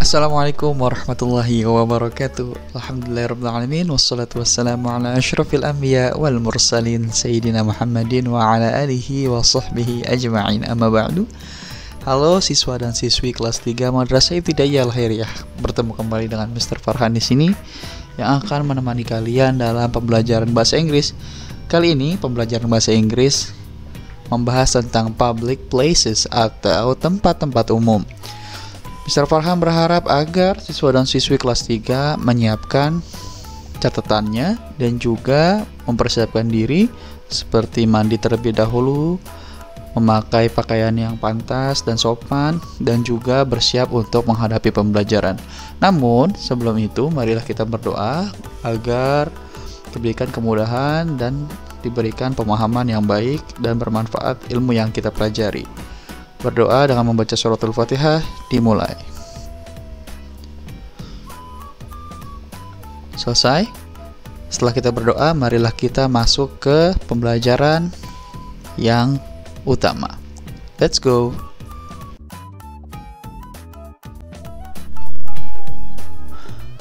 Assalamualaikum warahmatullahi wabarakatuh. Alhamdulillahirrabbilalamin. Wassalatu wassalamu ala ashrafil anbiya wal mursalin Sayyidina Muhammadin wa ala alihi wa sahbihi ajma'in, amma ba'du. Halo siswa dan siswi kelas 3 Madrasah Ibtidaiyah Al-Khairiyah. Bertemu kembali dengan Mr. Farhan di sini yang akan menemani kalian dalam pembelajaran bahasa Inggris. Kali ini pembelajaran bahasa Inggris membahas tentang public places atau tempat-tempat umum. Mr. Farhan berharap agar siswa dan siswi kelas 3 menyiapkan catatannya dan juga mempersiapkan diri seperti mandi terlebih dahulu, memakai pakaian yang pantas dan sopan, dan juga bersiap untuk menghadapi pembelajaran. Namun, sebelum itu marilah kita berdoa agar diberikan kemudahan dan diberikan pemahaman yang baik dan bermanfaat ilmu yang kita pelajari. Berdoa dengan membaca suratul Fatihah dimulai. Selesai. Setelah kita berdoa, marilah kita masuk ke pembelajaran yang utama. Let's go.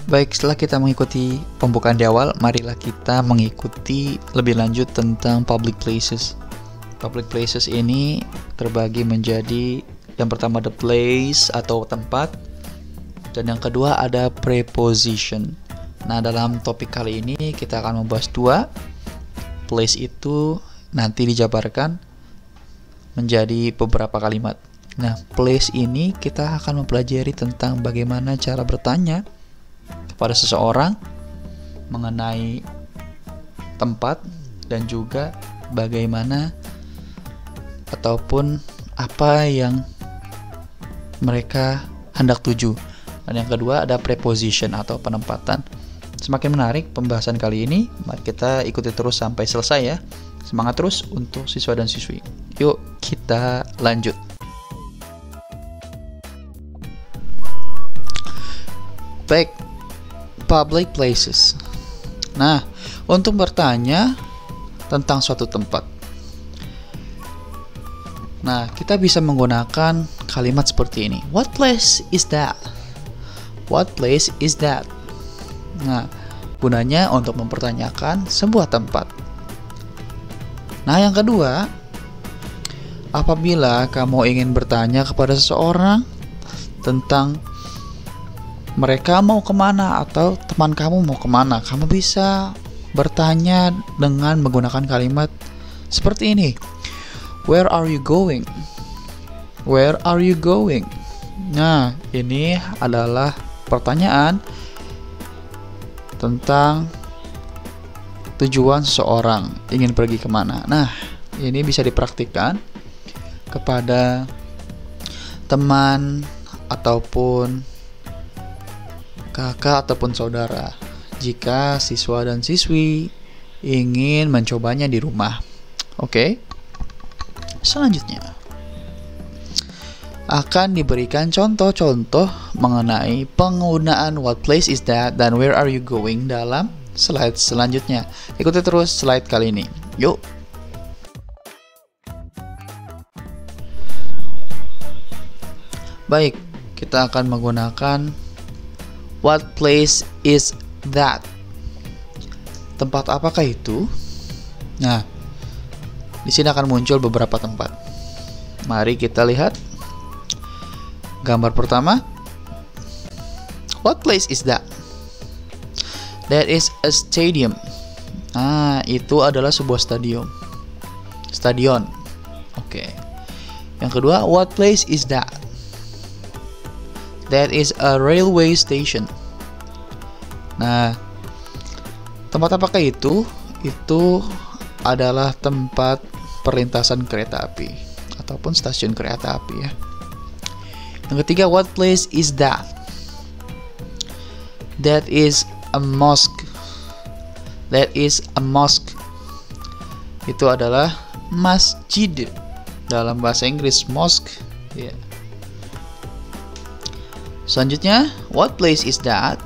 Baik, setelah kita mengikuti pembukaan di awal, marilah kita mengikuti lebih lanjut tentang public places. Public places ini terbagi menjadi yang pertama the place atau tempat, dan yang kedua ada preposition. Nah, dalam topik kali ini kita akan membahas dua. Place itu nanti dijabarkan menjadi beberapa kalimat. Nah, place ini kita akan mempelajari tentang bagaimana cara bertanya kepada seseorang mengenai tempat dan juga bagaimana ataupun apa yang mereka hendak tuju. Dan yang kedua ada preposition atau penempatan. Semakin menarik pembahasan kali ini, mari kita ikuti terus sampai selesai ya. Semangat terus untuk siswa dan siswi. Yuk kita lanjut. Baik, public places. Nah, untuk bertanya tentang suatu tempat, nah, kita bisa menggunakan kalimat seperti ini. What place is that? What place is that? Nah, gunanya untuk mempertanyakan sebuah tempat. Nah, yang kedua, apabila kamu ingin bertanya kepada seseorang tentang mereka mau kemana atau teman kamu mau kemana, kamu bisa bertanya dengan menggunakan kalimat seperti ini. Where are you going? Where are you going? Nah, ini adalah pertanyaan tentang tujuan seseorang ingin pergi kemana. Nah, ini bisa dipraktikkan kepada teman ataupun kakak ataupun saudara jika siswa dan siswi ingin mencobanya di rumah. Oke? Selanjutnya akan diberikan contoh-contoh mengenai penggunaan what place is that dan where are you going dalam slide selanjutnya. Ikuti terus slide kali ini. Yuk. Baik, kita akan menggunakan what place is that. Tempat apakah itu? Nah, di sini akan muncul beberapa tempat. Mari kita lihat. Gambar pertama. What place is that? That is a stadium. Nah, itu adalah sebuah stadion. Stadion. Oke. Yang kedua, what place is that? That is a railway station. Nah, tempat apakah itu? Itu adalah tempat perlintasan kereta api ataupun stasiun kereta api ya. Yang ketiga, what place is that? That is a mosque. That is a mosque. Itu adalah masjid dalam bahasa Inggris, mosque ya. Selanjutnya, what place is that?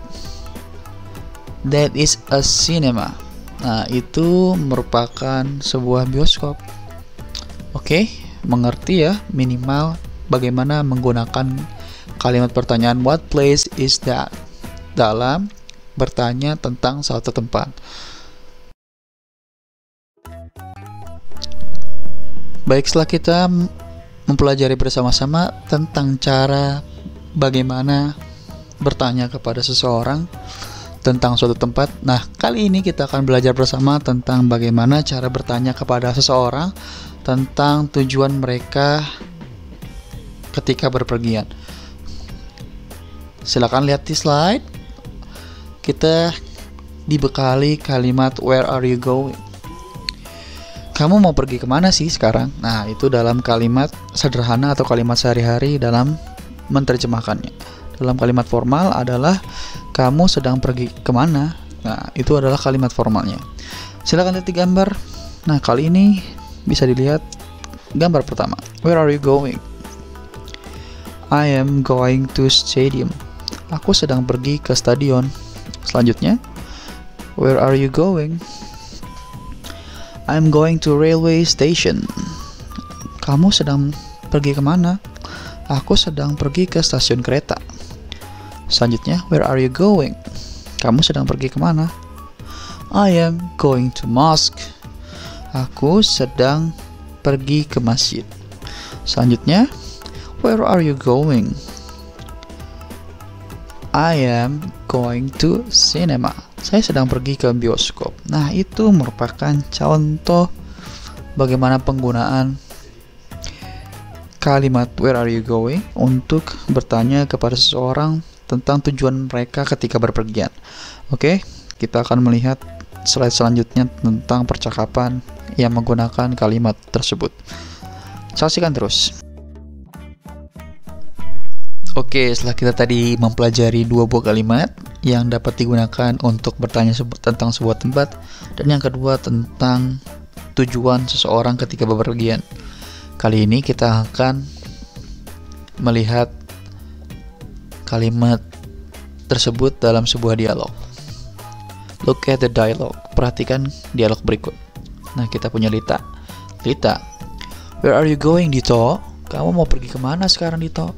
That is a cinema. Nah, itu merupakan sebuah bioskop. Oke, mengerti ya minimal bagaimana menggunakan Kalimat pertanyaan what place is that? Dalam bertanya tentang suatu tempat. Baik, setelah kita mempelajari bersama-sama tentang cara bagaimana bertanya kepada seseorang tentang suatu tempat. Nah, kali ini kita akan belajar bersama tentang bagaimana cara bertanya kepada seseorang tentang tujuan mereka ketika berpergian. Silakan lihat di slide. Kita dibekali kalimat where are you going? Kamu mau pergi kemana sih sekarang? Nah, itu dalam kalimat sederhana atau kalimat sehari-hari dalam menerjemahkannya. Dalam kalimat formal adalah kamu sedang pergi kemana? Nah, itu adalah kalimat formalnya. Silakan lihat di gambar. Nah, kali ini bisa dilihat gambar pertama. Where are you going? I am going to stadium. Aku sedang pergi ke stadion. Selanjutnya, where are you going? I'm going to railway station. Kamu sedang pergi kemana? Aku sedang pergi ke stasiun kereta. Selanjutnya, where are you going? Kamu sedang pergi kemana? I am going to mosque. Aku sedang pergi ke masjid. Selanjutnya, where are you going? I am going to cinema. Saya sedang pergi ke bioskop. Nah, itu merupakan contoh bagaimana penggunaan kalimat where are you going untuk bertanya kepada seseorang tentang tujuan mereka ketika berpergian. Oke, kita akan melihat slide selanjutnya tentang percakapan yang menggunakan kalimat tersebut. Saksikan terus. Oke, setelah kita tadi mempelajari dua buah kalimat yang dapat digunakan untuk bertanya tentang sebuah tempat, dan yang kedua tentang tujuan seseorang ketika bepergian. Kali ini kita akan melihat kalimat tersebut dalam sebuah dialog. Look at the dialogue. Perhatikan dialog berikut. Nah, kita punya Lita. Lita, where are you going, Dito? Kamu mau pergi kemana sekarang, Dito?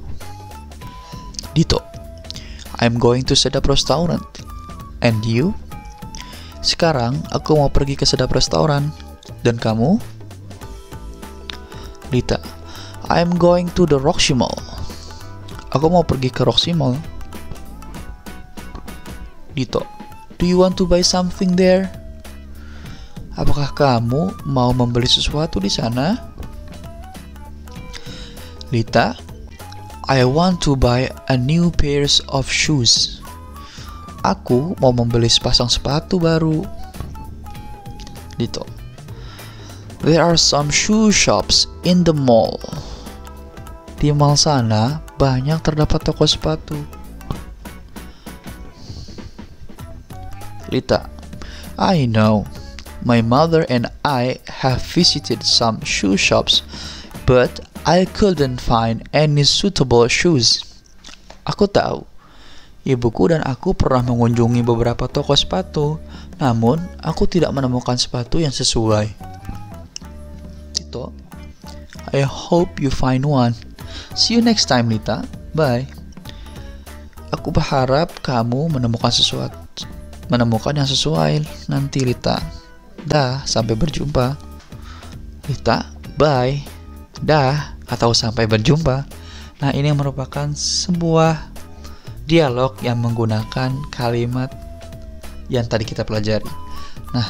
Dito, I'm going to Sedap Restaurant. And you? Sekarang aku mau pergi ke Sedap Restoran. Dan kamu? Lita, I'm going to the Roxy Mall. Aku mau pergi ke Roxy Mall. Dito, do you want to buy something there? Apakah kamu mau membeli sesuatu di sana? Lita, I want to buy a new pairs of shoes. Aku mau membeli sepasang sepatu baru. Dito, there are some shoe shops in the mall. Di mall sana banyak terdapat toko sepatu. Lita, I know. My mother and I have visited some shoe shops, but I couldn't find any suitable shoes. Aku tahu. Ibuku dan aku pernah mengunjungi beberapa toko sepatu, namun aku tidak menemukan sepatu yang sesuai. Tito, I hope you find one. See you next time, Lita. Bye. Aku berharap kamu menemukan yang sesuai nanti, Lita. Dah, sampai berjumpa. Lita, bye. Dah, atau sampai berjumpa. Nah, ini merupakan sebuah dialog yang menggunakan kalimat yang tadi kita pelajari. Nah,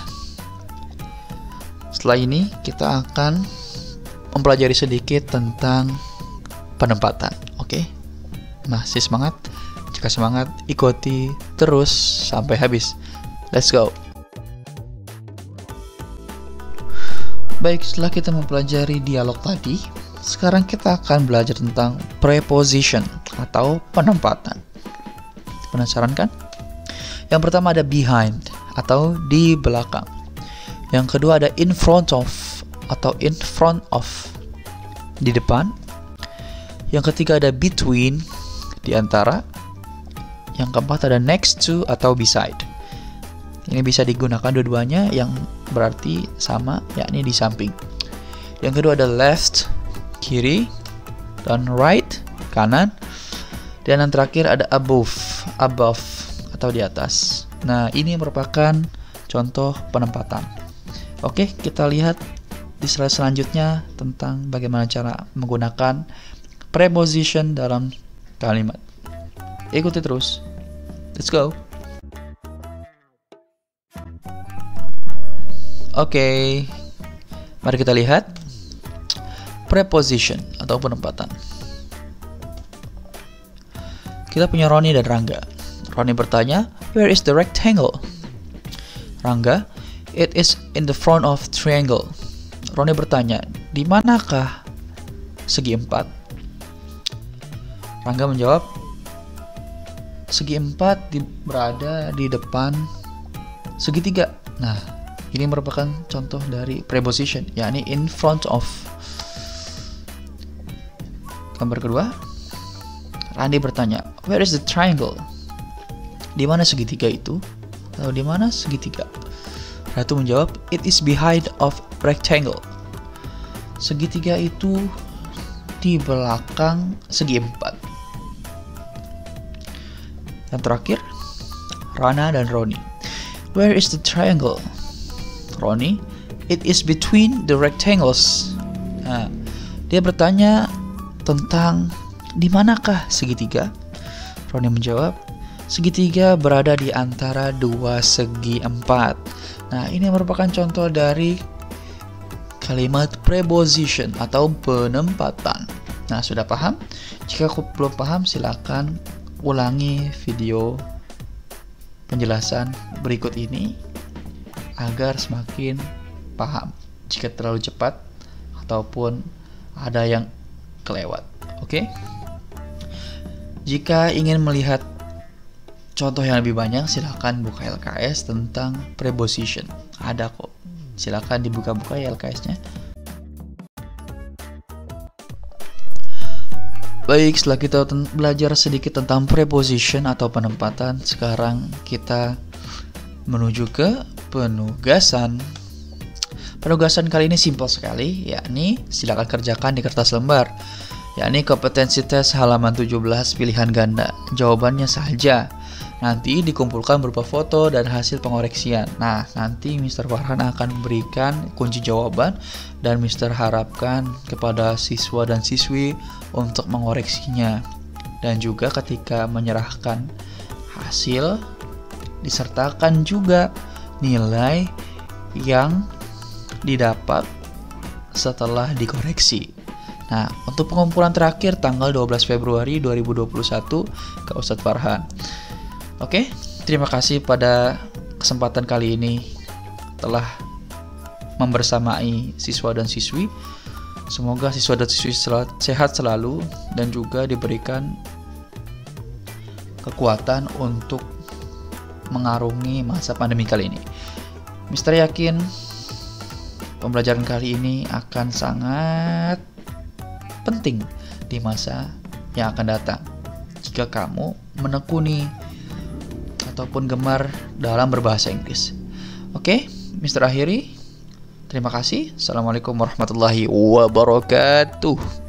setelah ini kita akan mempelajari sedikit tentang penempatan. Oke? Masih semangat? Jika semangat, ikuti terus sampai habis. Let's go. Baik, setelah kita mempelajari dialog tadi, sekarang kita akan belajar tentang preposition atau penempatan. Penasaran kan? Yang pertama ada behind atau di belakang. Yang kedua ada in front of atau in front of, di depan. Yang ketiga ada between, di antara. Yang keempat ada next to atau beside. Ini bisa digunakan dua-duanya yang berarti sama, yakni di samping. Yang kedua ada left, kiri, dan right, kanan. Dan yang terakhir ada above atau di atas. Nah, ini merupakan contoh penempatan. Oke, kita lihat di slide selanjutnya tentang bagaimana cara menggunakan preposition dalam kalimat. Ikuti terus. Let's go. Oke, mari kita lihat preposition atau penempatan. Kita punya Roni dan Rangga. Roni bertanya, "Where is the rectangle?" Rangga, "It is in the front of triangle." Roni bertanya, "Di manakah segi empat?" Rangga menjawab, "Segi empat berada di depan segitiga." Nah, ini merupakan contoh dari preposition, yakni in front of. Gambar kedua, Randi bertanya, "Where is the triangle?" Di mana segitiga itu? Atau di mana segitiga? Ratu menjawab, "It is behind of rectangle." Segitiga itu di belakang segi empat. Yang terakhir, Rana dan Roni. "Where is the triangle?" Roni, "It is between the rectangles." Nah, dia bertanya tentang di manakah segitiga? Roni menjawab, segitiga berada di antara dua segi empat. Nah, ini merupakan contoh dari kalimat preposition atau penempatan. Nah, sudah paham? Jika belum paham, silakan ulangi video penjelasan berikut ini agar semakin paham. Jika terlalu cepat ataupun ada yang kelewat. Oke? Jika ingin melihat contoh yang lebih banyak, silakan buka LKS tentang preposition. Ada kok. Silakan dibuka-buka ya LKS-nya. Baik, setelah kita belajar sedikit tentang preposition atau penempatan, sekarang kita menuju ke penugasan. Penugasan kali ini simpel sekali, yakni silakan kerjakan di kertas lembar. Yakni kompetensi tes halaman 17 pilihan ganda. Jawabannya saja. Nanti dikumpulkan berupa foto dan hasil pengoreksian. Nah, nanti Mr. Farhan akan memberikan kunci jawaban dan Mr. harapkan kepada siswa dan siswi untuk mengoreksinya. Dan juga ketika menyerahkan hasil, disertakan juga nilai yang didapat setelah dikoreksi. Nah, untuk pengumpulan terakhir tanggal 12 Februari 2021 ke Ustadz Farhan. Oke, terima kasih pada kesempatan kali ini telah membersamai siswa dan siswi. Semoga siswa dan siswi sehat selalu dan juga diberikan kekuatan untuk mengarungi masa pandemi kali ini. Mister yakin pembelajaran kali ini akan sangat penting di masa yang akan datang jika kamu menekuni ataupun gemar dalam berbahasa Inggris. Oke, Mister akhiri. Terima kasih. Assalamualaikum warahmatullahi wabarakatuh.